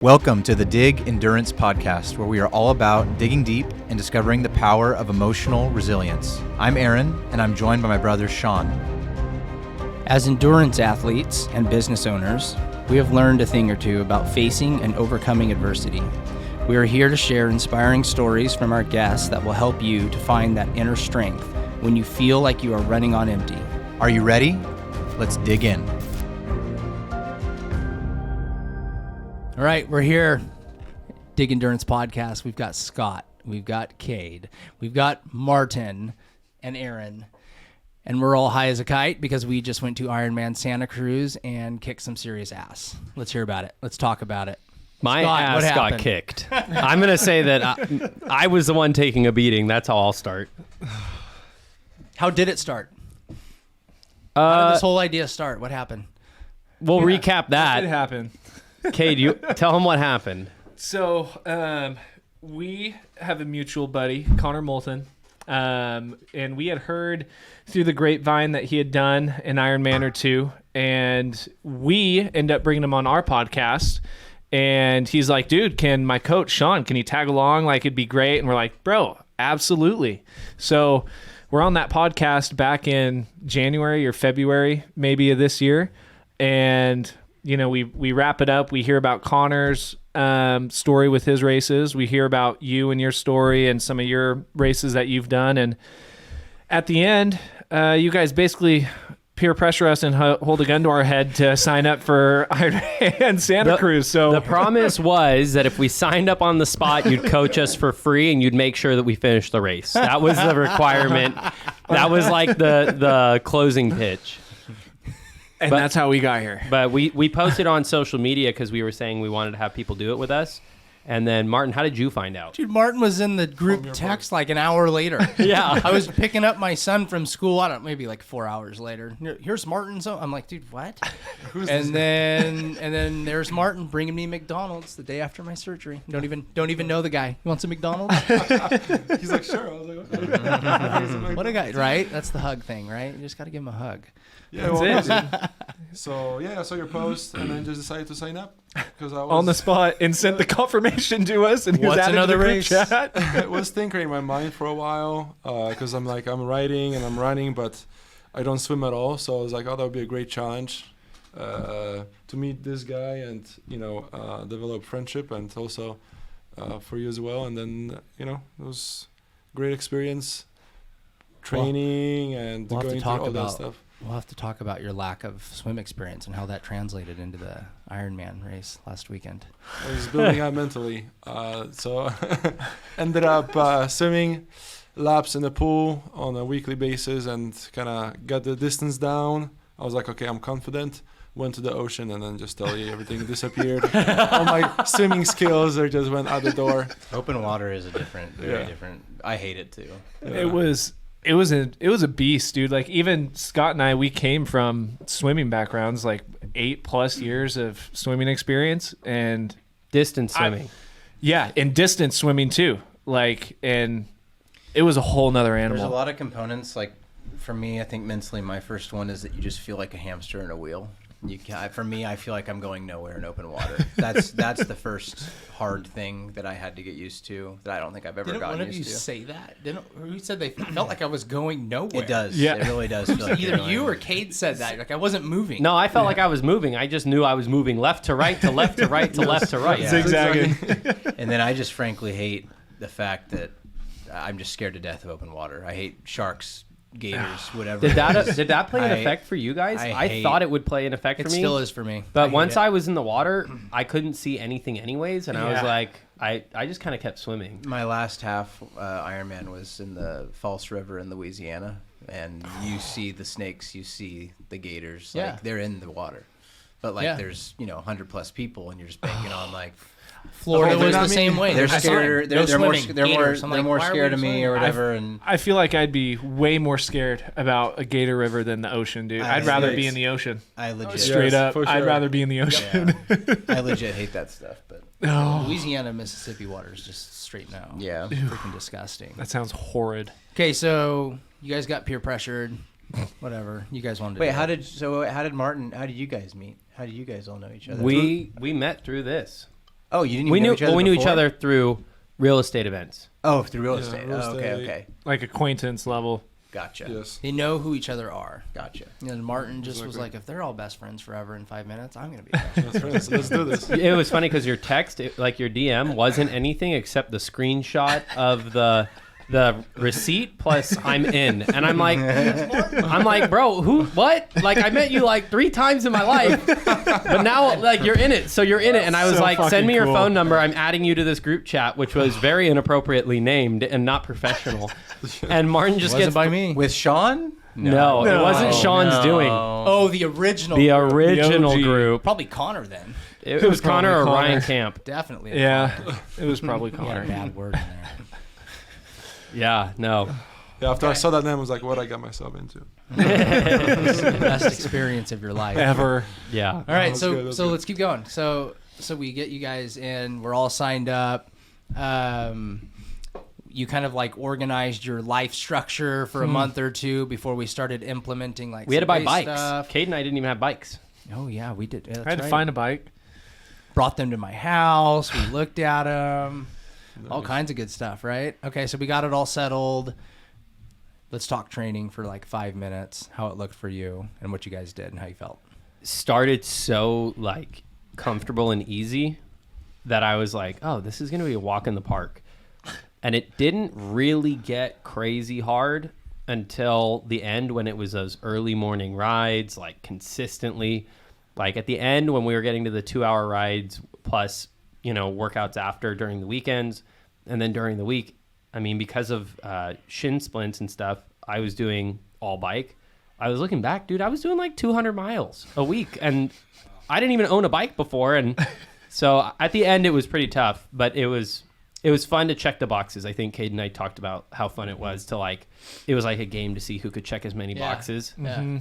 Welcome to the Dig Endurance Podcast, where we are all about digging deep and discovering the power of emotional resilience. I'm Aaron, and I'm joined by my brother, Sean. As endurance athletes and business owners, we have learned a thing or two about facing and overcoming adversity. We are here to share inspiring stories from our guests that will help you to find that inner strength when you feel like you are running on empty. Are you ready? Let's dig in. All right, we're here. Dig Endurance Podcast. We've got Scott. We've got Cade. We've got Martin and Aaron. And we're all high as a kite because we just went to Ironman Santa Cruz and kicked some serious ass. Let's hear about it. Let's talk about it. My Scott, ass got kicked. I'm going to say that I was the one taking a beating. That's how I'll start. How did it start? How did this whole idea start? What happened? We'll recap that. What did happen? Cade, you tell him what happened. So we have a mutual buddy, Connor Moulton, and we had heard through the grapevine that he had done an Ironman or two, and we end up bringing him on our podcast, and he's like, dude, can my coach, Sean, can he tag along? Like, it'd be great. And we're like, bro, absolutely. So we're on that podcast back in January or February maybe of this year, and you know, we wrap it up. We hear about Connor's story with his races. We hear about you and your story and some of your races that you've done. And at the end, you guys basically peer pressure us and hold a gun to our head to sign up for Ironman Santa Cruz. So the promise was that if we signed up on the spot, you'd coach us for free and you'd make sure that we finished the race. That was the requirement. That was like the closing pitch. And that's how we got here. But we posted on social media because we were saying we wanted to have people do it with us. And then, Martin, how did you find out? Dude, Martin was in the group text like an hour later. Yeah. I was picking up my son from school, I don't know, maybe like 4 hours later. Here's Martin. So I'm like, dude, what? And then there's Martin bringing me McDonald's the day after my surgery. Don't even know the guy. You want some McDonald's? He's like, sure. I was like, okay. What a guy, right? That's the hug thing, right? You just got to give him a hug. Yeah, That's it. So yeah, I saw your post and then just decided to sign up because I was On the spot and sent the confirmation to us, and he was What's added to the another group race? chat. It was thinking in my mind for a while because I'm riding and I'm running, but I don't swim at all. So I was like, oh, that would be a great challenge to meet this guy and develop friendship and also for you as well. And then it was great experience, training and we'll going through all that stuff. We'll have to talk about your lack of swim experience and how that translated into the Ironman race last weekend. I was building up mentally. So ended up swimming laps in the pool on a weekly basis and kind of got the distance down. I was like, okay, I'm confident. Went to the ocean and then just tell you everything disappeared. All my swimming skills just went out the door. Open water is very different. I hate it too. Yeah. It was a beast, dude. Like, even Scott and I, we came from swimming backgrounds, like 8+ years of swimming experience, and Distance swimming. and distance swimming too. Like, and it was a whole nother animal. There's a lot of components. Like for me, I think mentally, my first one is that you just feel like a hamster in a wheel. For me, I feel like I'm going nowhere in open water. That's the first hard thing that I had to get used to that I don't think I've ever Didn't one gotten of you used to. say that? Who said they felt like I was going nowhere? It does. Yeah. It really does. Feel like Either you're going you or Cade said that. Like I wasn't moving. No, I felt like I was moving. I just knew I was moving left to right to left to right to left to right. Yeah. Zigzagging. And then I just frankly hate the fact that I'm just scared to death of open water. I hate sharks, gators, whatever. Did that play an effect for you guys? I thought it would play an effect for It me. still is for me. But once I was in the water, I couldn't see anything anyways, and I was like, I just kind of kept swimming. My last half Ironman was in the False River in Louisiana, and you see the snakes, you see the gators, like they're in the water. But like there's 100+ people, and you're just banking on like Florida was the same way. They're I saw it. scared. No They're more. swimming. They're Gators. more. I'm They're like, more why are scared we of me swimming? or whatever. And I feel like I'd be way more scared about a gator river than the ocean, dude. I'd rather be in the ocean. I legit, Straight up, for I'd sure. rather be in the ocean. I legit hate that stuff. But Louisiana, Mississippi water is just straight now. yeah, Freaking disgusting. That sounds horrid. Okay, so you guys got peer pressured. Whatever. You guys wanted to Wait, do how it. did Martin? How did you guys meet? How did you guys all know each other? We met through this. Oh, you didn't even We know knew each other we knew each before? other through real estate events. Oh, through real Yeah, estate. real Oh, okay, estate. okay. Like acquaintance level. Gotcha. Yes. They know who each other are. Gotcha. And Martin just was Exactly. like, if they're all best friends forever in 5 minutes, I'm going to be best friends. That's right. So let's do this. It was funny because your text, like your DM, wasn't anything except the screenshot of the receipt plus I'm in, and I'm like, bro, what? Like, I met you like 3 times in my life, but now like you're in it, so you're in it. And I was So like, send fucking me your cool. phone number. I'm adding you to this group chat, which was very inappropriately named and not professional. And Martin just Wasn't gets by me. With Sean? no, it wasn't Sean's doing. Oh, the original. The group. original OG. group. Probably Connor then. It was Connor or probably Ryan Connor. Camp. Definitely. Yeah, Connor. it was probably He had a Connor. bad word in there. Yeah, no. Yeah, after I saw that name, I was like, what I got myself into. It's the best experience of your life. Ever. Yeah. All right, That's so good, that's so good. let's keep going. So we get you guys in. We're all signed up. You kind of like organized your life structure for a month or two before we started implementing like We had to some buy base bikes. stuff. Cade and I didn't even have bikes. Oh yeah, we did. Yeah, that's I had to right. find a bike. Brought them to my house. We looked at them. All kinds of good stuff, right? Okay, so we got it all settled. Let's talk training for like 5 minutes. How it looked for you and what you guys did and how you felt. Started so like comfortable and easy that I was like, oh, this is going to be a walk in the park. And it didn't really get crazy hard until the end when it was those early morning rides, like consistently. Like at the end when we were getting to the 2-hour rides plus, you know, workouts after during the weekends. And then during the week, I mean, because of shin splints and stuff, I was doing all bike. I was looking back, dude, I was doing like 200 miles a week. And I didn't even own a bike before. And so at the end, it was pretty tough, but it was fun to check the boxes. I think Cade and I talked about how fun it was to like, it was like a game to see who could check as many Yeah. boxes. Yeah.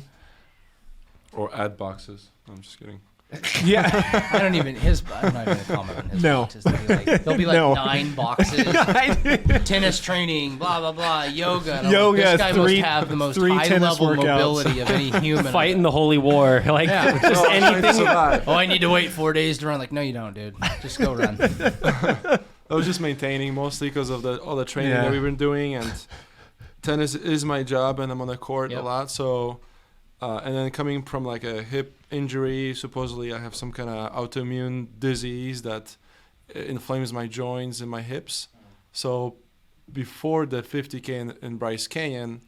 Or add boxes. I'm just kidding. Yeah. I don't even I'm not even gonna comment on his No. boxes. There'll be like No. 9 boxes. Tennis training, blah blah blah, yoga. And I'm Yoga, like, this guy 3 must have the most 3 high tennis level workouts. mobility of any human. Fighting the holy war. Like Yeah. just Trying to anything. survive. Oh, I need to wait 4 days to run. Like, no, you don't, dude. Just go run. I was just maintaining mostly because of all the training Yeah. that we've been doing, and tennis is my job, and I'm on the court Yep. a lot. So, and then coming from like a hip injury, supposedly I have some kind of autoimmune disease that inflames my joints and my hips. So, before the 50K in Bryce Canyon,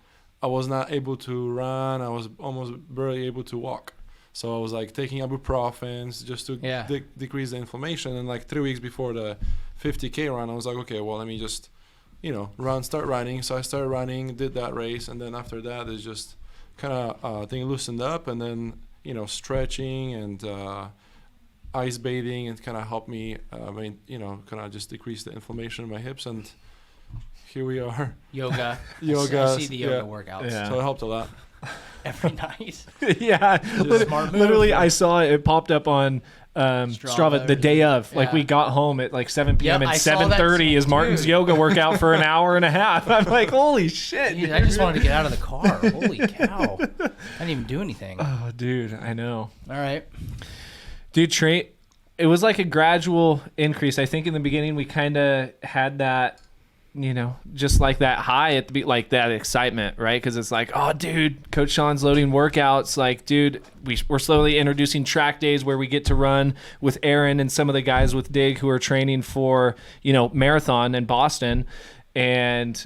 I was not able to run. I was almost barely able to walk. So I was like taking ibuprofens just to Yeah. decrease the inflammation. And like 3 weeks before the 50K run, I was like, okay, well, let me just, start running. So I started running, did that race. And then after that, it's just kind of thing loosened up. And then, stretching and ice bathing and kind of helped me, kind of just decrease the inflammation in my hips. And here we are. Yoga. Yoga, I see the yoga yeah. workouts Yeah. So it helped a lot. every night. Yeah. Smart move. Literally, I saw it. It popped up on Strava the day of. Like Yeah. we got home at like 7 p.m. Yep, I and saw that 7:30 too, is Martin's dude. yoga workout for an hour and a half. I'm like, holy shit. Dude, I just wanted to get out of the car. Holy cow. I didn't even do anything. All Oh, dude, I know. right. Dude, it was like a gradual increase. I think in the beginning we kind of had that, just like that high at the like that excitement, right? Because it's like, oh, dude, Coach Sean's loading workouts. Like, dude, we're slowly introducing track days where we get to run with Aaron and some of the guys with Dig who are training for, marathon in Boston. And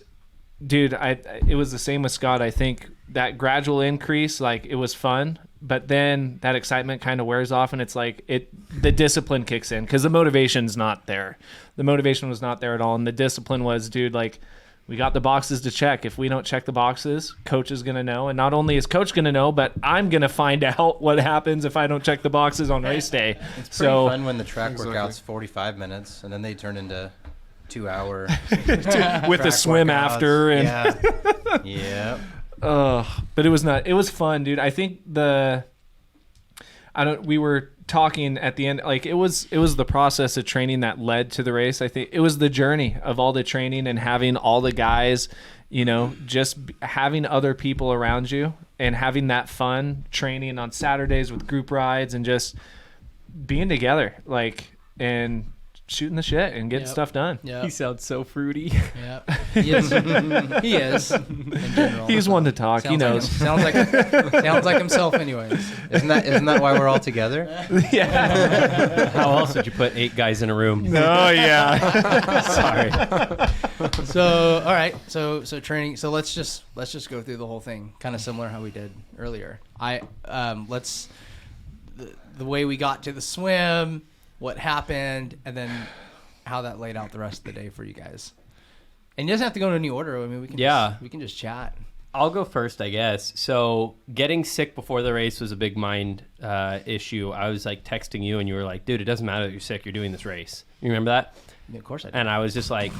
dude, it was the same with Scott. I think that gradual increase, like it was fun, but then that excitement kind of wears off, and it's like the discipline kicks in because the motivation's not there. The motivation was not there at all, and the discipline was, dude, like we got the boxes to check. If we don't check the boxes, coach is gonna know, and not only is coach gonna know, but I'm gonna find out what happens if I don't check the boxes on race day. It's pretty fun when the track workout's 45 minutes and then they turn into 2-hour with the track swim workouts. after, and Yeah. but it was not. It was fun, dude. I think we were talking at the end, like it was the process of training that led to the race. I think it was the journey of all the training and having all the guys, just having other people around you and having that fun training on Saturdays with group rides and just being together, like, and shooting the shit and getting Yep. stuff done. Yeah. He sounds so fruity. Yeah. He is. He is. In general. He's one to talk. He knows. Sounds like himself, anyways. Isn't that why we're all together? Yeah. How else would you put 8 guys in a room? Oh yeah. Sorry. So all right. So training. So let's just go through the whole thing. Kind of similar how we did earlier. Let's the way we got to the swim, what happened, and then how that laid out the rest of the day for you guys. And you doesn't have to go in any order. I mean, we can just chat. I'll go first, I guess. So getting sick before the race was a big mind issue. I was like texting you, and you were like, "Dude, it doesn't matter that you're sick. You're doing this race." You remember that? Yeah, of course I do. And I was just like,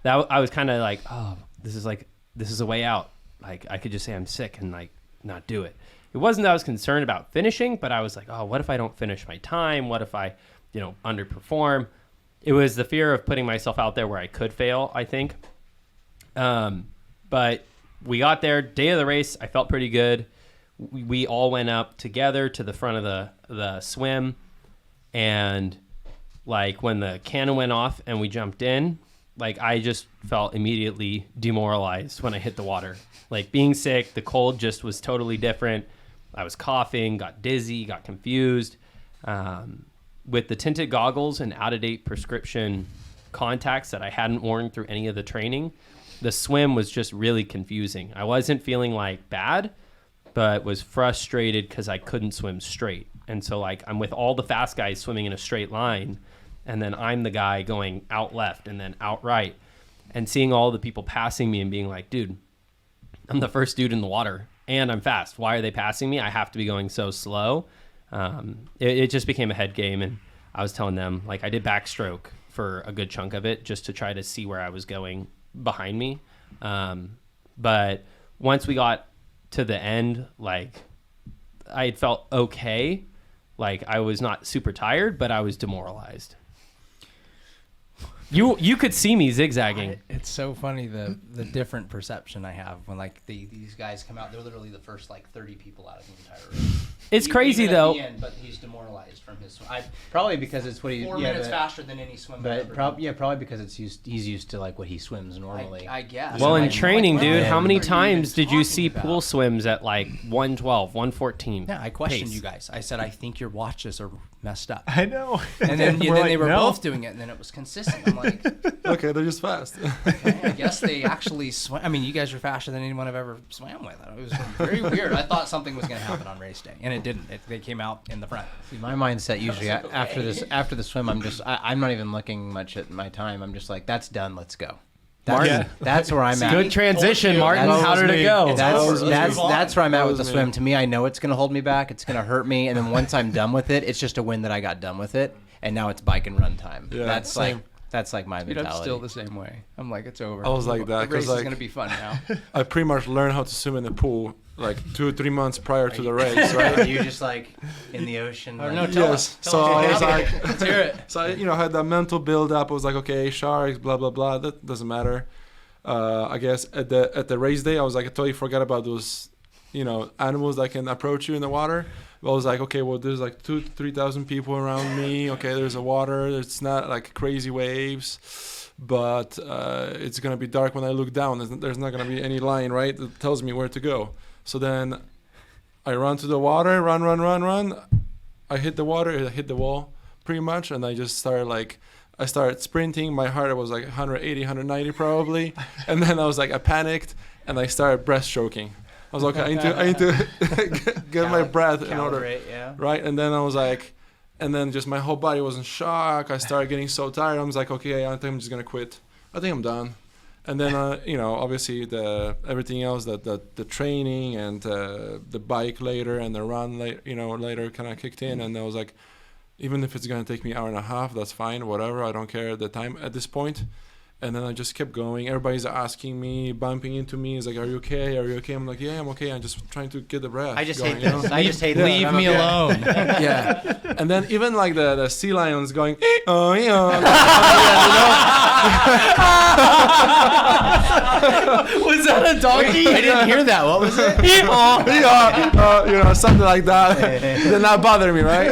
I was kind of like, "Oh, this is a way out. Like, I could just say I'm sick and like not do it." It wasn't that I was concerned about finishing, but I was like, "Oh, what if I don't finish my time? What if I, underperform?" It was the fear of putting myself out there where I could fail, I think. But we got there, day of the race. I felt pretty good. We all went up together to the front of the swim. And like when the cannon went off and we jumped in, like I just felt immediately demoralized when I hit the water. Like being sick, the cold just was totally different. I was coughing, got dizzy, got confused. With the tinted goggles and out-of-date prescription contacts that I hadn't worn through any of the training, the swim was just really confusing. I wasn't feeling like bad, but was frustrated because I couldn't swim straight. And so like I'm with all the fast guys swimming in a straight line, and then I'm the guy going out left and then out right, and seeing all the people passing me and being like, dude, I'm the first dude in the water and I'm fast. Why are they passing me? I have to be going so slow. It just became a head game, and I was telling them, like, I did backstroke for a good chunk of it just to try to see where I was going behind me. But once we got to the end, like, I felt okay. Like, I was not super tired, but I was demoralized. You could see me zigzagging. It's so funny the different perception I have when like these guys come out. They're literally the first like 30 people out of the entire race. It's crazy Even though. At the end, but he's demoralized from his swim. Probably because it's what he. 4 minutes faster than any swim. But probably because he's used to like what he swims normally. I guess. Well, in Like, training, what dude, the how heck many are you times even did you talking see about? pool swims at like 112, 114? Yeah, I questioned pace? you guys. I said I think your watches are messed up. I know. And then, We're they were no. both doing it, and then it was consistent. I'm like, Okay, they're just fast. okay, I guess they actually swam. I mean, you guys are faster than anyone I've ever swam with. It was very weird. I thought something was going to happen on race day, and it didn't. They came out in the front. See, my mindset usually after the swim, I'm not even looking much at my time. I'm just like, that's done. Let's go. That's where I'm at. Good transition, you. Martin. That How was did me. it go? That's where I'm at with the was swim. me. To me, I know it's going to hold me back. It's going to hurt me. And then once I'm done with it, it's just a win that I got done with it. And now it's bike and run time. Yeah, that's same. like my Dude, mentality. I'm still the same way. I'm like, it's over. I was like that, The race 'cause, like- is going to be fun now. I pretty much learned how to swim in the pool like 2 or 3 months prior to the race, Are right? you just like in the ocean? Or like- no, tell Yes. us. So I was like, Let's hear it. so I had that mental build up. I was like, okay, sharks, blah blah blah. That doesn't matter. I guess at the race day, I was like, I totally forgot about those, animals that can approach you in the water. But I was like, okay, well, there's like 2,000-3,000 people around me. Okay, there's a water. It's not like crazy waves, but it's gonna be dark when I look down. There's not gonna be any line, right, that tells me where to go. So then I run to the water, run. I hit the water, I hit the wall pretty much, and I just started sprinting. My heart was like 180, 190 probably. And then I panicked and I started breaststroking. I was like, I need to get my breath in order. Calibrate, yeah. Right. And then I was like, and then just my whole body was in shock. I started getting so tired. I was like, okay, I think I'm just going to quit. I think I'm done. And then, obviously everything else, the training and the bike later and the run later kind of kicked in. And I was like, even if it's going to take me an hour and a half, that's fine, whatever. I don't care at the time at this point. And then I just kept going. Everybody's asking me, bumping into me. It's like, are you okay? Are you okay? I'm like, yeah, I'm okay. I'm just trying to get the breath. I just going, hate this. I just hate this. Leave me alone. Yeah. And then even like the sea lions going, oh, Was that a donkey? I didn't hear that. What was it? something like that. Did not bother me, right?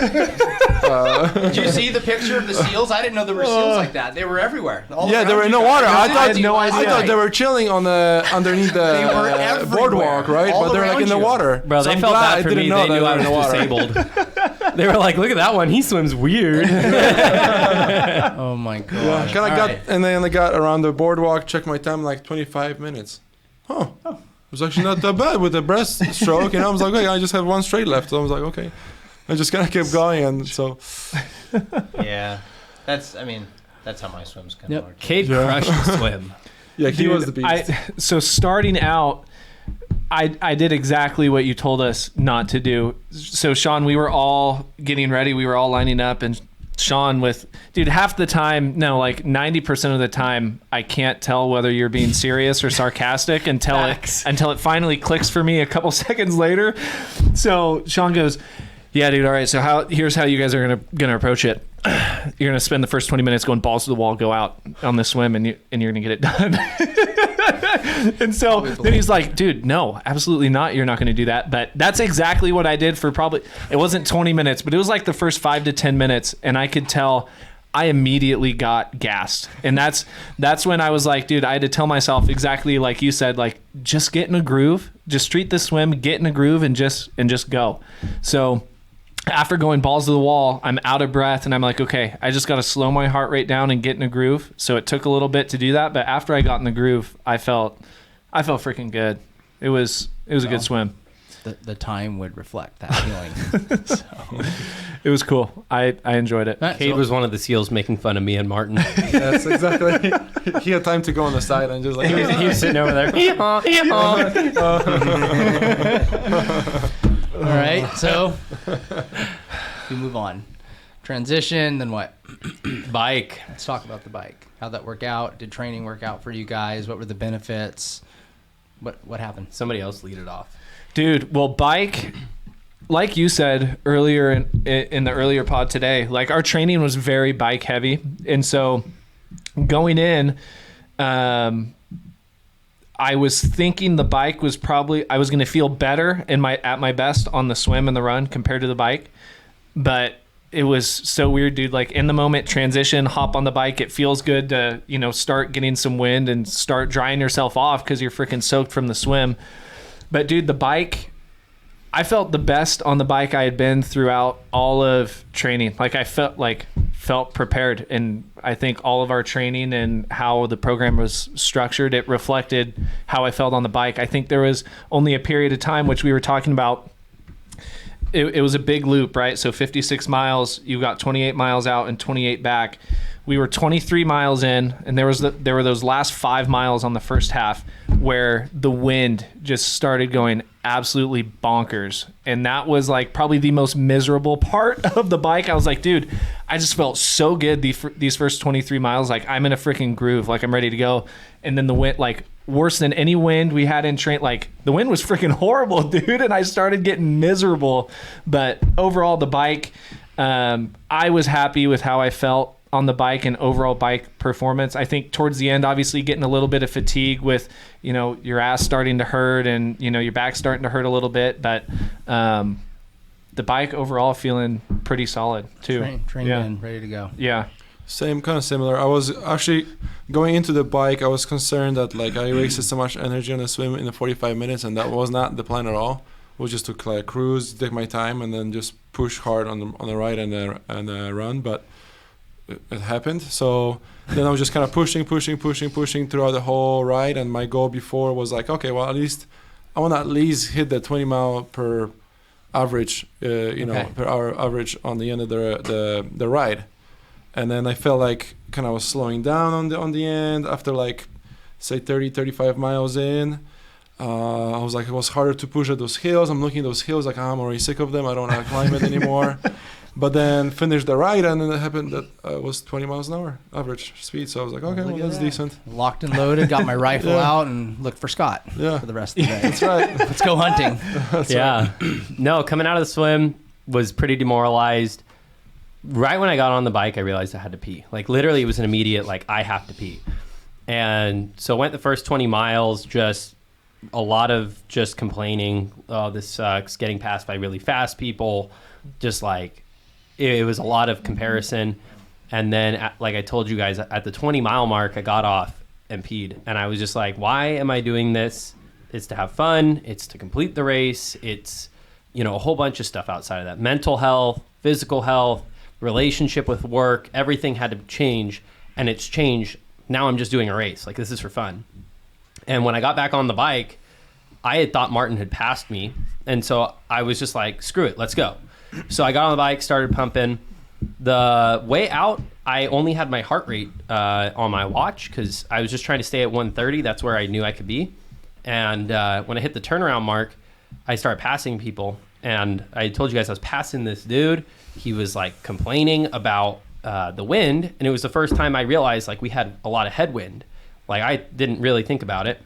Did you see the picture of the seals? I didn't know there were seals like that. They were everywhere. All Yeah, around they were in you the guys. water. I had no idea. I thought they were chilling on the underneath the They were everywhere. boardwalk, right? All But they're like in the around you. water. Bro, So they I'm felt glad bad I for didn't me. know They that knew I were in the was water. disabled. They were like, look at that one. He swims weird. Oh my god. Yeah, kind of got, and then I got around the boardwalk, checked my time, like 25 minutes. Huh. It was actually not that bad with the breaststroke. And I was like, okay, I just have one straight left. So I was like, okay. I just kind of kept going. And so, Yeah, that's how my swims kind of Yep. work. Cade crushed the swim. yeah, he Dude, was the beast. So starting out, I did exactly what you told us not to do. So Sean, we were all getting ready. We were all lining up, and Sean half the time, no, like 90% of the time, I can't tell whether you're being serious or sarcastic until it finally clicks for me a couple seconds later. So Sean goes, yeah, dude. All right. So here's how you guys are gonna approach it. You're gonna spend the first 20 minutes going balls to the wall, go out on the swim, and you're gonna get it done. And so then he's like, dude, no, absolutely not. You're not going to do that. But that's exactly what I did for it wasn't 20 minutes, but it was like the first 5 to 10 minutes. And I could tell I immediately got gassed. And that's when I was like, dude, I had to tell myself exactly like you said, like, just get in a groove, just treat the swim, get in a groove and just go. So after going balls to the wall, I'm out of breath and I'm like, okay, I just got to slow my heart rate down and get in a groove. So it took a little bit to do that. But after I got in the groove, I felt freaking good. It was a good swim. The time would reflect that feeling. So. It was cool. I enjoyed it. Cade was one of the seals making fun of me and Martin. That's exactly. He had time to go on the side and just like. He was sitting over there. All right, so we move on. Transition, then what? Bike. Let's talk about the bike. How'd that work out? Did training work out for you guys? What were the benefits? What happened? Somebody else lead it off. Dude, well, bike, like you said earlier in the earlier pod today, like our training was very bike heavy. And so going in, I was thinking the bike was I was going to feel better at my best on the swim and the run compared to the bike. But it was so weird, dude. Like in the moment, transition, hop on the bike. It feels good to, start getting some wind and start drying yourself off because you're freaking soaked from the swim. But dude, the bike, I felt the best on the bike I had been throughout all of training. Like I felt prepared, and I think all of our training and how the program was structured, it reflected how I felt on the bike. I think there was only a period of time, which we were talking about. It was a big loop, right? So 56 miles, you got 28 miles out and 28 back. We were 23 miles in, and there were those last 5 miles on the first half where the wind just started going absolutely bonkers. And that was like probably the most miserable part of the bike. I was like, dude, I just felt so good these first 23 miles. Like I'm in a freaking groove, like I'm ready to go. And then the wind, like worse than any wind we had in train, like the wind was freaking horrible, dude. And I started getting miserable. But overall, the bike, I was happy with how I felt on the bike and overall bike performance. I think towards the end, obviously getting a little bit of fatigue with, your ass starting to hurt and, your back starting to hurt a little bit. But the bike overall feeling pretty solid too. Trained in, ready to go. Yeah. Same, kind of similar. I was actually going into the bike. I was concerned that like I wasted so much energy on the swim in the 45 minutes, and that was not the plan at all. We just took like cruise, take my time, and then just push hard on the ride and the run. But it happened. So then I was just kind of pushing throughout the whole ride. And my goal before was like, okay, well at least I want to at least hit the 20 mile per average, per hour average on the end of the ride. And then I felt like kind of was slowing down on the end after like say 35 miles in. I was like, it was harder to push at those hills. I'm looking at those hills like, I'm already sick of them. I don't want to climb it anymore. But then finished the ride, and then it happened that it was 20 miles an hour average speed. So I was like, okay, well, that's decent. Locked and loaded, got my rifle out and looked for Scott for the rest of the day. That's right. Let's go hunting. Yeah. No, coming out of the swim was pretty demoralized. Right when I got on the bike, I realized I had to pee. Like literally it was an immediate, like I have to pee. And so went the first 20 miles, just a lot of just complaining. Oh, this sucks. Getting passed by really fast people. Just like it was a lot of comparison. And then, like I told you guys, at the 20-mile mark, I got off and peed. And I was just like, why am I doing this? It's to have fun. It's to complete the race. It's, a whole bunch of stuff outside of that. Mental health, physical health, relationship with work, everything had to change. And it's changed. Now I'm just doing a race. Like, this is for fun. And when I got back on the bike, I had thought Martin had passed me. And so I was just like, screw it, let's go. So I got on the bike, started pumping. The way out, I only had my heart rate on my watch because I was just trying to stay at 130. That's where I knew I could be. And when I hit the turnaround mark, I started passing people. And I told you guys I was passing this dude. He was like complaining about the wind. And it was the first time I realized like we had a lot of headwind. Like I didn't really think about it.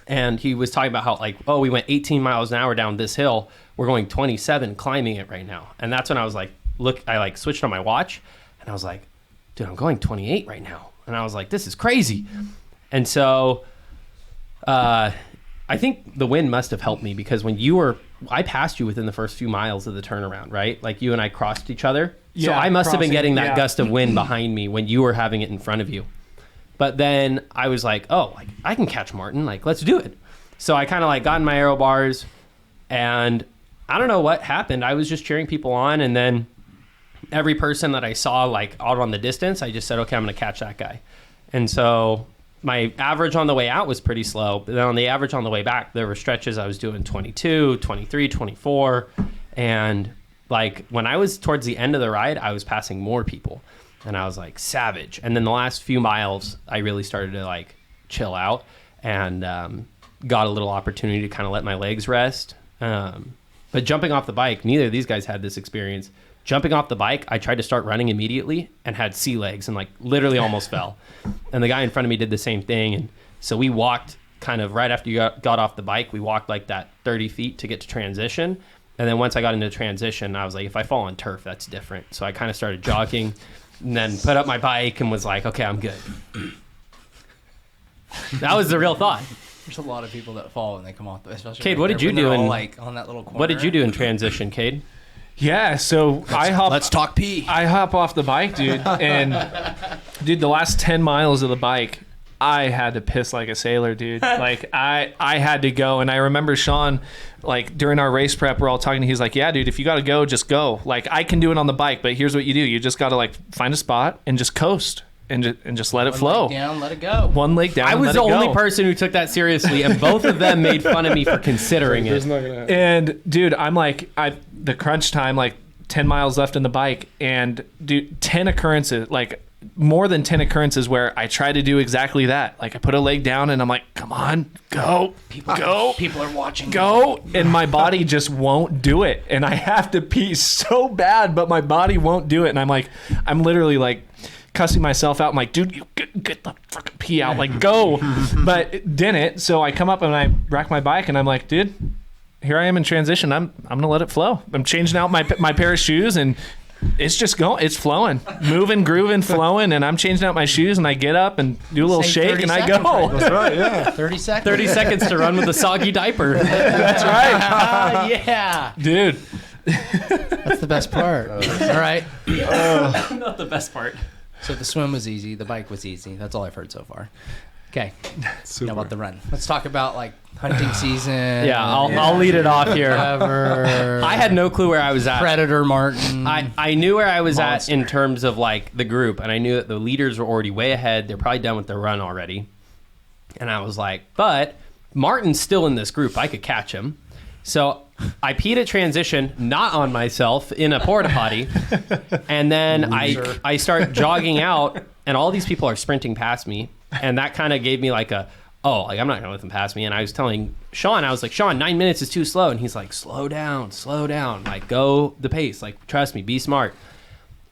And he was talking about how like, oh, we went 18 miles an hour down this hill. We're going 27 climbing it right now. And that's when I was like, I like switched on my watch and I was like, dude, I'm going 28 right now. And I was like, this is crazy. And so I think the wind must have helped me because when I passed you within the first few miles of the turnaround, right? Like you and I crossed each other. So I must have been getting that gust of wind behind me when you were having it in front of you. But then I was like, oh, like I can catch Martin. Like, let's do it. So I kind of like got in my aero bars and I don't know what happened. I was just cheering people on. And then every person that I saw like out on the distance, I just said, okay, I'm going to catch that guy. And so my average on the way out was pretty slow. But then on the average on the way back, there were stretches I was doing 22, 23, 24. And like when I was towards the end of the ride, I was passing more people. And I was like savage. And then the last few miles, I really started to like chill out and got a little opportunity to kind of let my legs rest. But jumping off the bike, neither of these guys had this experience. Jumping off the bike, I tried to start running immediately and had sea legs and like literally almost fell. And the guy in front of me did the same thing. And so we walked kind of right after you got off the bike, we walked like that 30 feet to get to transition. And then once I got into transition, I was like, if I fall on turf, that's different. So I kind of started jogging. And then put up my bike and was like, okay, I'm good. That was the real thought. There's a lot of people that fall when they come off, especially. Cade, what did you do like on that little corner? What did you do in transition, Cade? Yeah, so Let's talk pee. I hop off the bike, dude, and the last 10 miles of the bike, I had to piss like a sailor, dude. Like I had to go, and I remember Sean, like during our race prep, we're all talking. He's like, "Yeah, dude, if you got to go, just go. Like I can do it on the bike, but here's what you do: you just got to like find a spot and just coast and just let it flow. One leg down, let it go. One leg down. I was the only person who took that seriously, and both of them made fun of me for considering it. Not gonna happen. And dude, I'm like, the crunch time, like 10 miles left in the bike, and dude, 10 occurrences, like more than 10 occurrences where I try to do exactly that. Like I put a leg down and I'm like, come on, go. People are watching. Go. And my body just won't do it. And I have to pee so bad, but my body won't do it. And I'm literally like cussing myself out. I'm like, dude, you get the fucking pee out. Like, go. But it didn't. So I come up and I rack my bike and I'm like, dude, here I am in transition. I'm going to let it flow. I'm changing out my pair of shoes and it's just going. It's flowing, moving, grooving, flowing, and I'm changing out my shoes, and I get up and do a little shake, and I go. Right? That's right, yeah. 30 seconds. 30 seconds to run with a soggy diaper. That's right. Yeah. Dude. That's the best part. All right. Not the best part. So the swim was easy. The bike was easy. That's all I've heard so far. Okay. Super. Now about the run. Let's talk about like hunting season. Yeah, I'll lead it off here. Whatever. I had no clue where I was at. Predator Martin. I knew where I was Monster. at in terms of like the group, and I knew that the leaders were already way ahead. They're probably done with their run already. And I was like, but Martin's still in this group. I could catch him. So I peed at transition, not on myself, in a porta potty. And then I start jogging out, and all these people are sprinting past me. And that kind of gave me like I'm not going to let them pass me. And I was telling Sean, I was like, Sean, 9 minutes is too slow. And he's like, slow down. Like, go the pace. Like, trust me, be smart.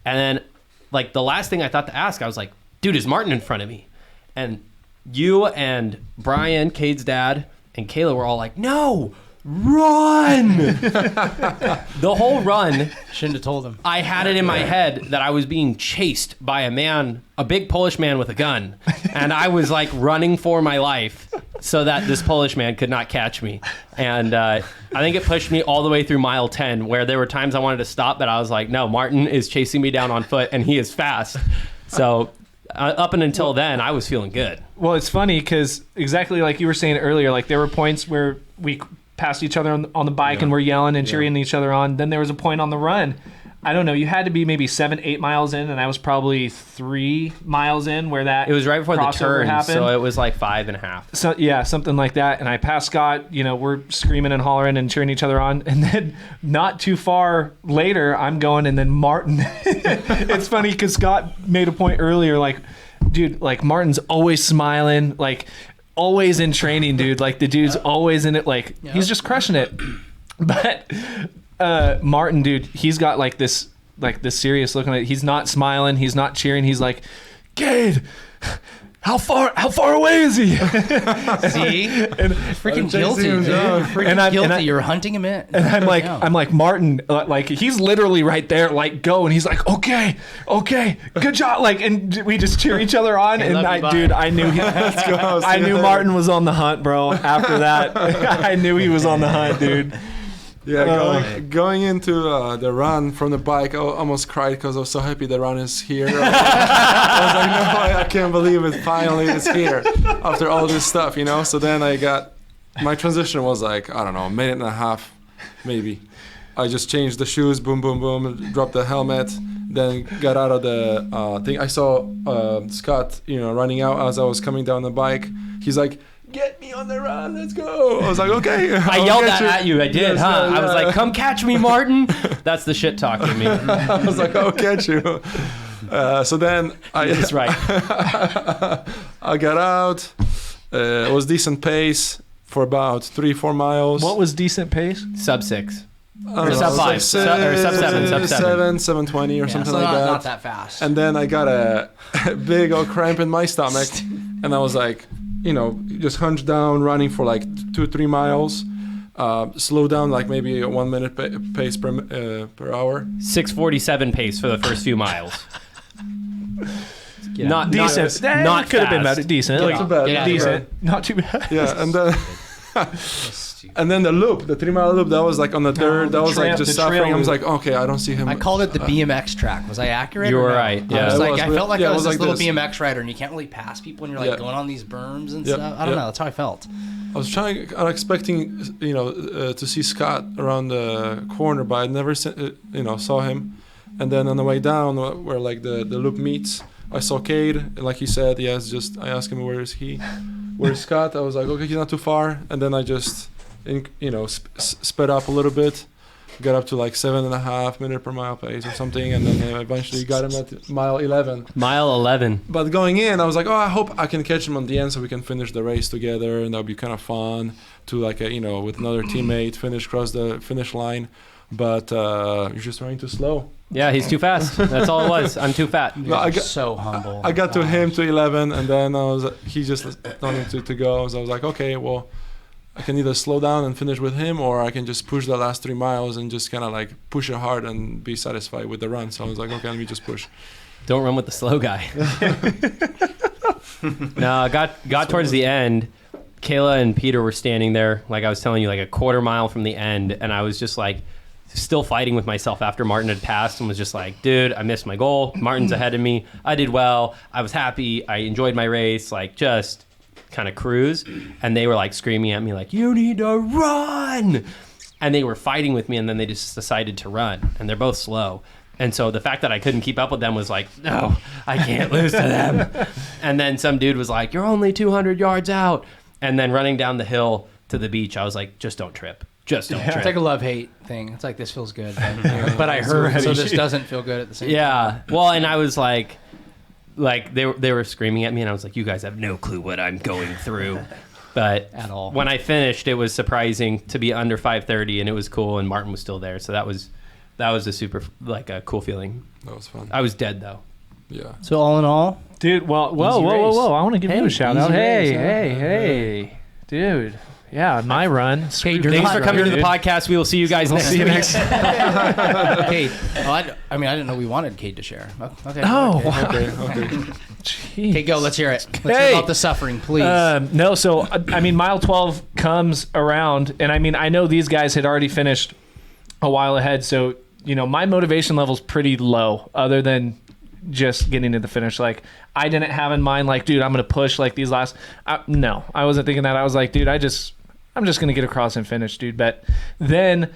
And then, like, the last thing I thought to ask, I was like, dude, is Martin in front of me? And you and Brian, Cade's dad, and Kayla were all like, no, run. The whole run. Shouldn't have told him. I had it in my head that I was being chased by a big Polish man with a gun. And I was like running for my life so that this Polish man could not catch me. And I think it pushed me all the way through mile 10, where there were times I wanted to stop, but I was like, no, Martin is chasing me down on foot, and he is fast. So up and until then, I was feeling good. Well, it's funny because exactly like you were saying earlier, like there were points where we passed each other on the bike and we're yelling and cheering each other on. Then there was a point on the run. I don't know. You had to be maybe 7-8 miles in, and I was probably 3 miles in where that. It was right before the crossover turn, happened. so it was like 5.5. So yeah, something like that. And I passed Scott. We're screaming and hollering and cheering each other on. And then not too far later, I'm going, and then Martin. It's funny because Scott made a point earlier, like, dude, like Martin's always smiling, like always in training, dude. Like the dude's always in it, like he's just crushing it. But Martin, dude, he's got like this serious look on it. He's not smiling. He's not cheering. He's like, Cade, how far away is he? See? And freaking guilty, dude. You're freaking guilty. You're hunting him in. And I'm like, Martin, like he's literally right there, like go. And he's like, okay, good job. Like, and we just cheer each other on. Hey, and I knew I knew Martin was on the hunt, bro. After that, I knew he was on the hunt, dude. Yeah, going into the run from the bike, I almost cried because I was so happy the run is here. I was like, no, I can't believe it finally is here after all this stuff, So then my transition was like, I don't know, a minute and a half, maybe. I just changed the shoes, boom, boom, boom, dropped the helmet, then got out of the thing. I saw Scott, running out as I was coming down the bike. He's like, get me on the run, let's go. I was like, okay. I yelled that at you. I did, yes, huh? Yeah. I was like, come catch me, Martin. That's the shit talking me. I was like, I'll catch you. So then that's right. I got out. It was decent pace for about 3-4 miles. What was decent pace? Sub 6. Or sub 5. Or sub 7. Sub 7. 720 or something so like that. Not that fast. And then I got a big old cramp in my stomach. And I was like, just hunched down, running for like 2-3 miles. Slow down like maybe a 1 minute pace per hour. 6:47 pace for the first few miles. Not decent. Not could have been better. Decent. Not too bad. Decent. Not too bad. Yeah, and then and then the loop, the 3-mile loop, that was like on the dirt. That was like just suffering. I was like, okay, I don't see him. I called it the BMX track. Was I accurate? You were right. Yeah, I felt like I was this like little BMX rider, and you can't really pass people, and you're like going on these berms and stuff. I don't know. That's how I felt. I was expecting, to see Scott around the corner, but I never, saw him. And then on the way down, where like the loop meets, I saw Cade. And like he said, I asked him, where's Scott? I was like, okay, he's not too far. And then I just, sped up a little bit, got up to like 7.5 minutes per mile pace or something, and then eventually got him at mile 11. Mile 11. But going in, I was like, I hope I can catch him on the end so we can finish the race together, and that'll be kind of fun to with another teammate cross the finish line. But you're just running too slow. Yeah, he's too fast. That's all it was. I'm too fat. So humble. I got to him to 11, and then he just wanted to go. So I was like, okay, well, I can either slow down and finish with him, or I can just push the last 3 miles and just kind of like push it hard and be satisfied with the run. So I was like, okay, let me just push. Don't run with the slow guy. No, I got towards the end. Kayla and Peter were standing there, like I was telling you, like a quarter mile from the end, and I was just like still fighting with myself after Martin had passed, and was just like, dude, I missed my goal. Martin's ahead of me. I did well. I was happy. I enjoyed my race. Like just kind of cruise. And they were like screaming at me like, you need to run. And they were fighting with me, and then they just decided to run, and they're both slow. And so the fact that I couldn't keep up with them was like, no, I can't lose to them. And then some dude was like, you're only 200 yards out. And then running down the hill to the beach, I was like, just don't trip. Just don't trip. It's like a love-hate thing. It's like, this feels good, but I heard, so this doesn't feel good at the same time. Yeah. Well, and I was like they were screaming at me, and I was like, you guys have no clue what I'm going through. But at all. When I finished, it was surprising to be under 5:30, and it was cool, and Martin was still there. So that was a super, like, a cool feeling. That was fun. I was dead, though. Yeah. So all in all, dude, whoa. I want to give you a shout out. Hey, dude. Yeah, my run. Cade, thanks for coming to the podcast. We will see you guys next week. Cade. I didn't know we wanted Cade to share. Okay. Oh, Okay. Jeez. Okay, go. Let's hear it. Let's hear Hey. about the suffering, please. No, so I mean, mile 12 comes around, and I mean, I know these guys had already finished a while ahead, so you know, my motivation level's pretty low, other than just getting to the finish. Like, I didn't have in mind, like, dude, I'm gonna push like these last. No, I wasn't thinking that. I was like, dude, I'm just gonna get across and finish, dude. But then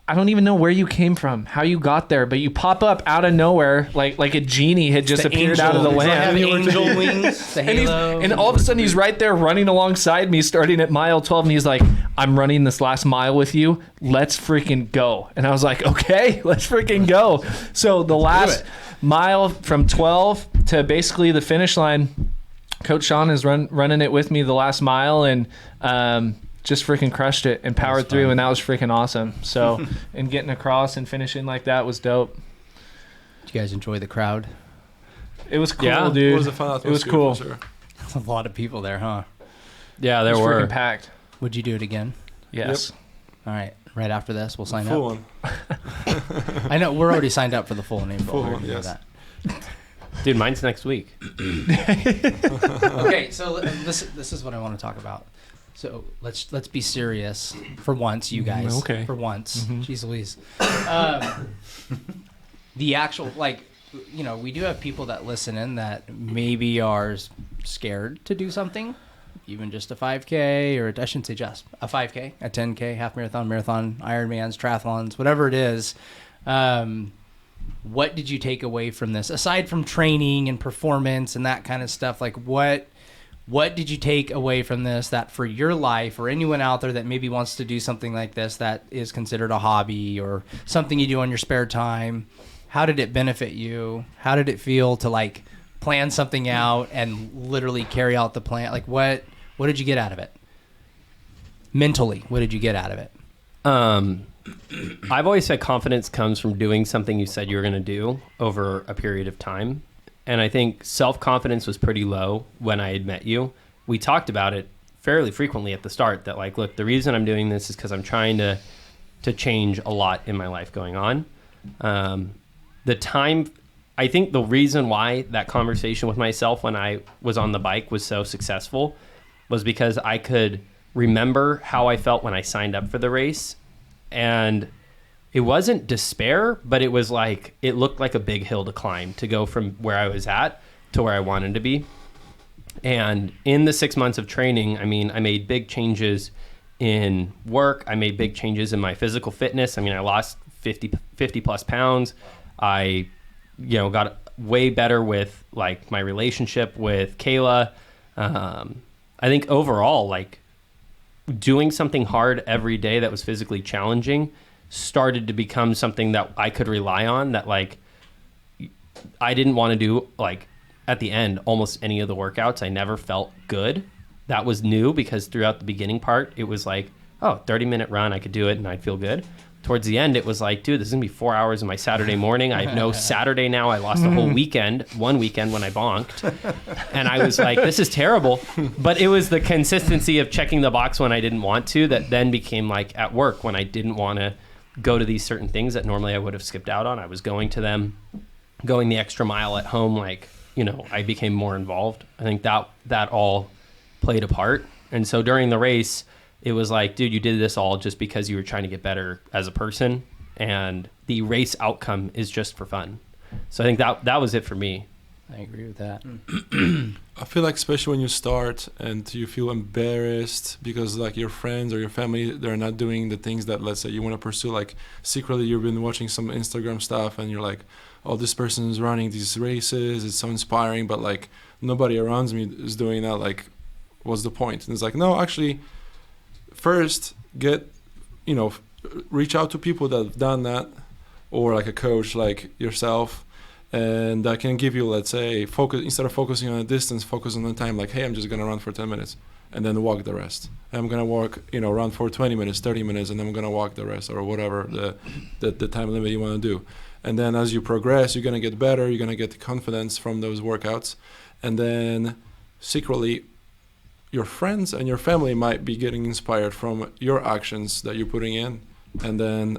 I don't even know where you came from, how you got there, but you pop up out of nowhere like a genie had just appeared out of the Does it have land. the angel wings, the And, halo. and all of a sudden he's right there running alongside me starting at mile 12, and he's like, I'm running this last mile with you, let's freaking go. And I was like, okay, let's freaking go. So the last mile from 12 to basically the finish line, Coach Sean is running it with me the last mile, and just freaking crushed it and powered through, and that was freaking awesome. So and getting across and finishing like that was dope. Did you guys enjoy the crowd? It was cool, Yeah. dude. It was a fun atmosphere. It was cool. For sure. There's a lot of people there, huh? Yeah, It there was were. freaking packed. Would you do it again? Yes. All right. Right after this, we'll sign Full up. one. I know we're already signed up for the full in April. Full I one, already know yes. that. Dude, mine's next week. Okay, so this is what I want to talk about. So let's be serious for once, you guys. Okay. For once, Mhm. Jeez Louise. The actual, like, you know, we do have people that listen in that maybe are scared to do something, even just a 5K, or I shouldn't say just a 5K, a 10K, half marathon, Ironmans, triathlons, whatever it is. What did you take away from this, aside from training and performance and that kind of stuff? Like, what did you take away from this that for your life, or anyone out there that maybe wants to do something like this that is considered a hobby or something you do on your spare time? How did it benefit you? How did it feel to like plan something out and literally carry out the plan? Like, what did you get out of it? Mentally, what did you get out of it? I've always said confidence comes from doing something you said you were going to do over a period of time. And I think self-confidence was pretty low when I had met you. We talked about it fairly frequently at the start, that like, look, the reason I'm doing this is because I'm trying to change a lot in my life going on. I think the reason why that conversation with myself when I was on the bike was so successful was because I could remember how I felt when I signed up for the race. And it wasn't despair, but it was like, it looked like a big hill to climb to go from where I was at to where I wanted to be. And in the 6 months of training, I mean, I made big changes in work. I made big changes in my physical fitness. I mean, I lost 50 plus pounds. I, got way better with like my relationship with Kayla. I think overall, like, doing something hard every day that was physically challenging started to become something that I could rely on, that like I didn't want to do like at the end almost any of the workouts. I never felt good. That was new, because throughout the beginning part it was like, oh, 30-minute run, I could do it and I'd feel good. Towards the end it was like, dude, this is gonna be 4 hours of my Saturday morning. I have no Saturday now. I lost the whole weekend, one weekend when I bonked. And I was like, this is terrible. But it was the consistency of checking the box when I didn't want to that then became like at work when I didn't want to go to these certain things that normally I would have skipped out on. I was going to them, going the extra mile at home. Like, I became more involved. I think that all played a part. And so during the race, it was like, dude, you did this all just because you were trying to get better as a person, and the race outcome is just for fun. So I think that was it for me. I agree with that. I feel like especially when you start and you feel embarrassed because like your friends or your family, they're not doing the things that, let's say, you want to pursue. Like secretly you've been watching some Instagram stuff and you're like, oh, this person is running these races, it's so inspiring, but like nobody around me is doing that. Like, what's the point? And it's like, no, actually, first reach out to people that have done that, or like a coach like yourself, and that can give you, let's say, focus. Instead of focusing on the distance, focus on the time. Like, hey, I'm just gonna run for 10 minutes and then walk the rest. I'm gonna walk, run for 20 minutes, 30 minutes, and then I'm gonna walk the rest, or whatever the time limit you want to do. And then as you progress, you're gonna get better. You're gonna get the confidence from those workouts, and then secretly, your friends and your family might be getting inspired from your actions that you're putting in, and then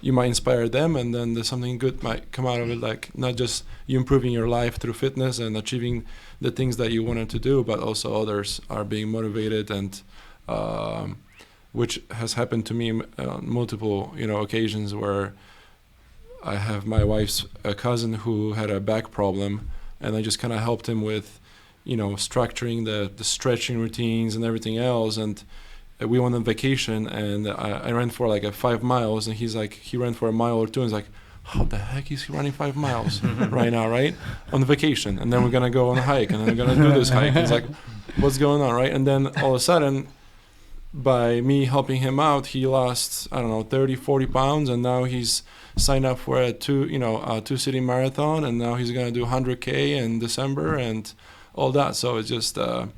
you might inspire them, and then there's something good might come out of it, like not just you improving your life through fitness and achieving the things that you wanted to do, but also others are being motivated, and which has happened to me on multiple occasions, where I have my wife's cousin who had a back problem, and I just kind of helped him with structuring the stretching routines and everything else. And we went on vacation, and I ran for like 5 miles, and he's like, he ran for a mile or two, and he's like, how the heck is he running 5 miles right now, right? On the vacation. And then we're going to go on a hike, and then we're going to do this hike. It's like, what's going on, right? And then all of a sudden, by me helping him out, he lost, 30, 40 pounds, and now he's signed up for a two-city marathon, and now he's going to do 100K in December and all that. So it's just, and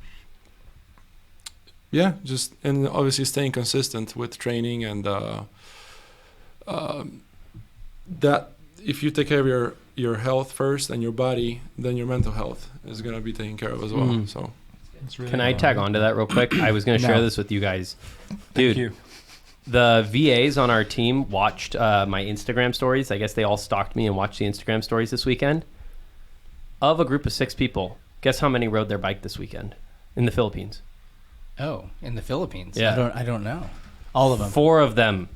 obviously staying consistent with training, and that if you take care of your health first and your body, then your mental health is going to be taken care of as well. So really Can I tag on to that real quick? I was going to share this with you guys. Dude, Thank you. The VAs on our team watched my Instagram stories. I guess they all stalked me and watched the Instagram stories this weekend. Of a group of 6 people, guess how many rode their bike this weekend in the Philippines? Oh, in the Philippines? Yeah. I don't know. All of them. 4 of them.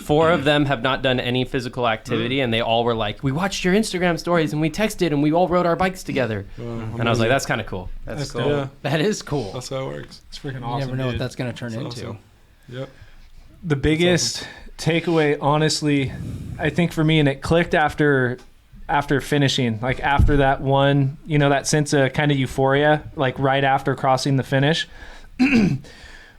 4 of them have not done any physical activity, and they all were like, we watched your Instagram stories, and we texted, and we all rode our bikes together. And I was like, that's kind of cool. That's cool. Yeah, That is cool. that's how it works. It's freaking You awesome. never know what dude. that's going to turn That's into. awesome. Yep. The biggest takeaway, honestly, I think for me, and it clicked after finishing, like after that one, that sense of kind of euphoria, like right after crossing the finish,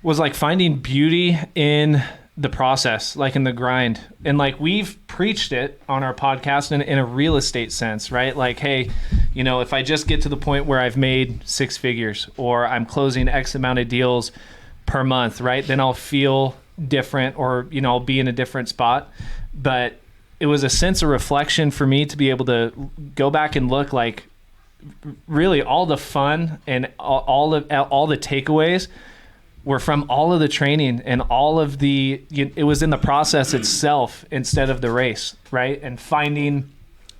was like finding beauty in the process, like in the grind. And like we've preached it on our podcast in a real estate sense, right? Like, hey, if I just get to the point where I've made 6 figures, or I'm closing X amount of deals per month, right? Then I'll feel different, or I'll be in a different spot. But it was a sense of reflection for me to be able to go back and look, like really all the fun and all the takeaways were from all of the training and all of it was in the process itself instead of the race, right? And finding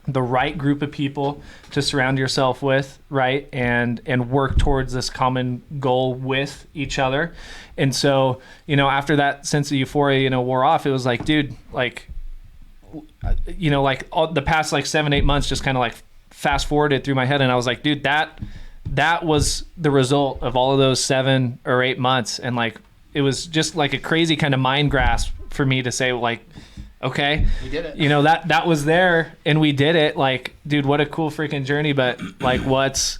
the right group of people to surround yourself with, right? And work towards this common goal with each other. And so, after that sense of euphoria, wore off, it was like, dude, like, like the past like 7-8 months just kind of like fast forwarded through my head, and I was like, dude, that was the result of all of those 7 or 8 months. And like, it was just like a crazy kind of mind grasp for me to say, like, okay, We did it. that was there and we did it. Like, dude, what a cool freaking journey. But like, what's,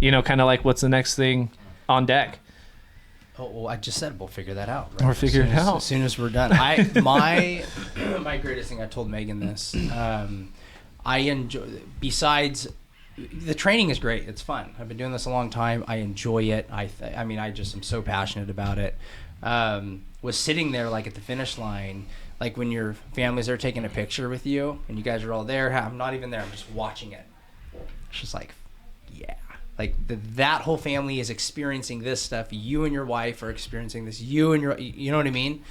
kind of like, what's the next thing on deck? Oh, well, I just said we'll figure that out. Or figure it out. As soon as we're done. My greatest thing, I told Megan this. I enjoy, besides, the training is great. It's fun. I've been doing this a long time. I enjoy it. I just am so passionate about it. Was sitting there like at the finish line, like when your families are taking a picture with you and you guys are all there. I'm not even there. I'm just watching it. It's just like, yeah. Like that whole family is experiencing this stuff. You and your wife are experiencing this. You know what I mean?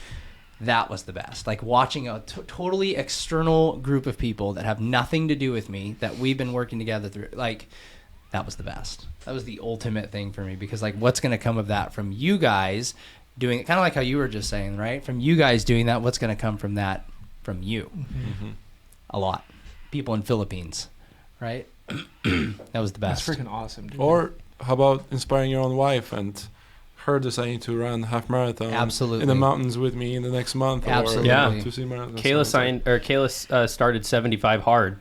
That was the best. Like watching a totally external group of people that have nothing to do with me, that we've been working together through. Like, that was the best. That was the ultimate thing for me, because like, what's going to come of that from you guys doing it? Kind of like how you were just saying, right? From you guys doing that, what's going to come from that from you? Mm-hmm. A lot. People in Philippines, right? That was the best. That's freaking awesome, dude. Or how about inspiring your own wife and her deciding to run half marathon Absolutely. in the mountains with me in the next month? Absolutely. Or, Yeah. to see marathon. Kayla started 75 hard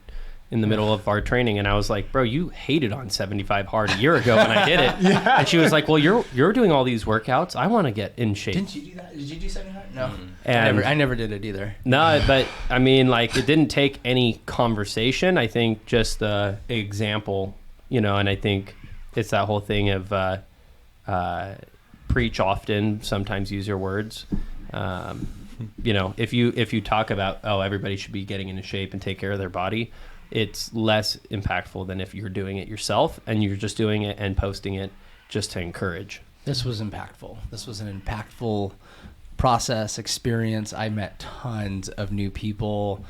in the middle of our training, and I was like, bro, you hated on 75 hard a year ago when I did it. Yeah. And she was like, well, you're doing all these workouts. I want to get in shape. Didn't you do that? Did you do 79? No. And I never did it either. no, but I mean, like, it didn't take any conversation. I think just the example, and I think it's that whole thing of preach often, sometimes use your words. If you talk about, everybody should be getting into shape and take care of their body, it's less impactful than if you're doing it yourself and you're just doing it and posting it just to encourage. This was impactful. This was an impactful process, experience. I met tons of new people.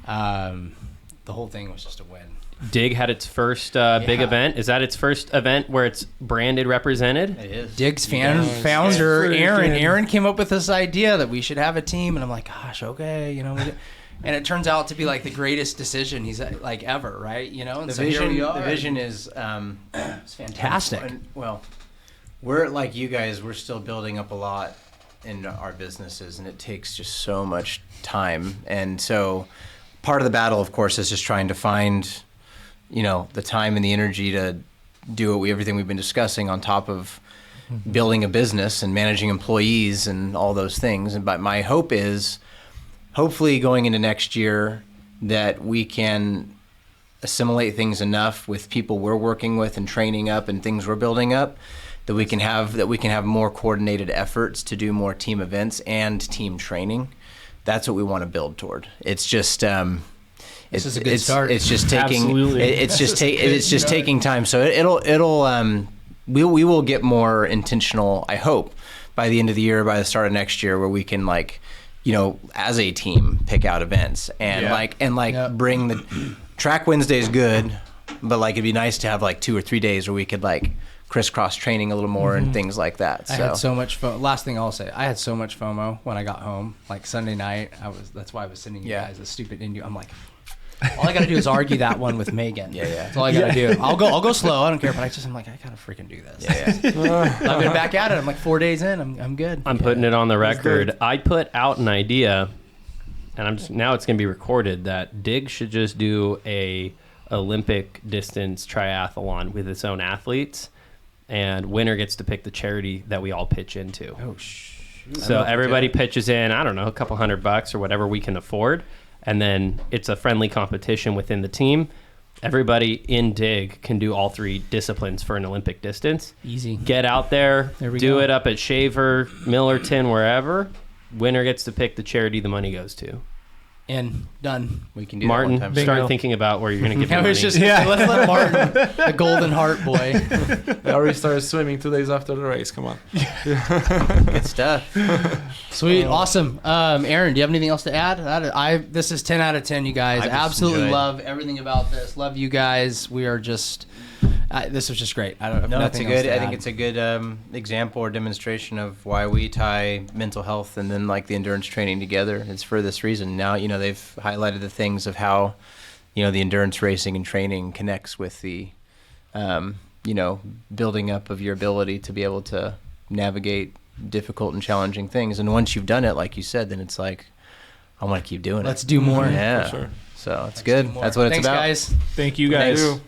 The whole thing was just a win. Dig had its first big event. Is that its first event where it's branded, represented? It is. Dig's Yes. founder, Freaking- Aaron came up with this idea that we should have a team, and I'm like, gosh, okay, you know. And it turns out to be like the greatest decision he's like ever, right? You know, and The so here we vision, are. the vision is It's fantastic. well, we're like you guys. We're still building up a lot in our businesses, and it takes just so much time. And so, part of the battle, of course, is just trying to find, you know, the time and the energy to do everything we've been discussing on top of building a business and managing employees and all those things. And but my hope is, hopefully, going into next year, that we can assimilate things enough with people we're working with and training up and things we're building up, that we can have more coordinated efforts to do more team events and team training. That's what we want to build toward. It's just This is a good start. It's just taking Absolutely. it's just taking time. So we will get more intentional, I hope, by the end of the year, by the start of next year, where we can, like, you know, as a team, pick out events and bring the track Wednesday is good, but like it'd be nice to have like 2 or 3 days where we could like crisscross training a little more and things like that. So I had so much FOMO. Last thing I'll say, I had so much FOMO when I got home. Like Sunday night, that's why I was sending you guys a stupid India. I'm like, all I gotta do is argue that one with Megan. Yeah. That's all I gotta do. I'll go slow. I don't care. But I'm like, I gotta freaking do this. Yeah. I've been back at it. I'm like 4 days in. I'm good. I'm putting it on the record. I put out an idea, and now it's going to be recorded, that Dig should just do a Olympic distance triathlon with its own athletes, and winner gets to pick the charity that we all pitch into. Oh shoot. So everybody pitches in, I don't know, a couple $100 or whatever we can afford, and then it's a friendly competition within the team. Everybody in Dig can do all 3 disciplines for an Olympic distance. Easy. Get out there, we do go. it up at Shaver, Millerton, wherever. Winner gets to pick the charity the money goes to. And done. We can do Martin, that one time. start Bingo. thinking about where you're going to give I your money. was just let's let Martin, the golden heart boy. I already started swimming 2 days after the race. Come on. Good stuff. Sweet, awesome. Aaron, do you have anything else to add? This is 10 out of 10, you guys. I just Absolutely enjoyed- love everything about this. Love you guys. We are just. This was just great. I don't have No, it's nothing a else good. to I think add. it's a good example or demonstration of why we tie mental health and then like the endurance training together. It's for this reason. Now, you know, they've highlighted the things of how, you know, the endurance racing and training connects with the, you know, building up of your ability to be able to navigate difficult and challenging things. And once you've done it, like you said, then it's like, I want to keep doing Let's it. do more. Yeah. For sure. So it's Let's good. do more. That's what it's Thanks, about. guys. Thank you guys. Thank you.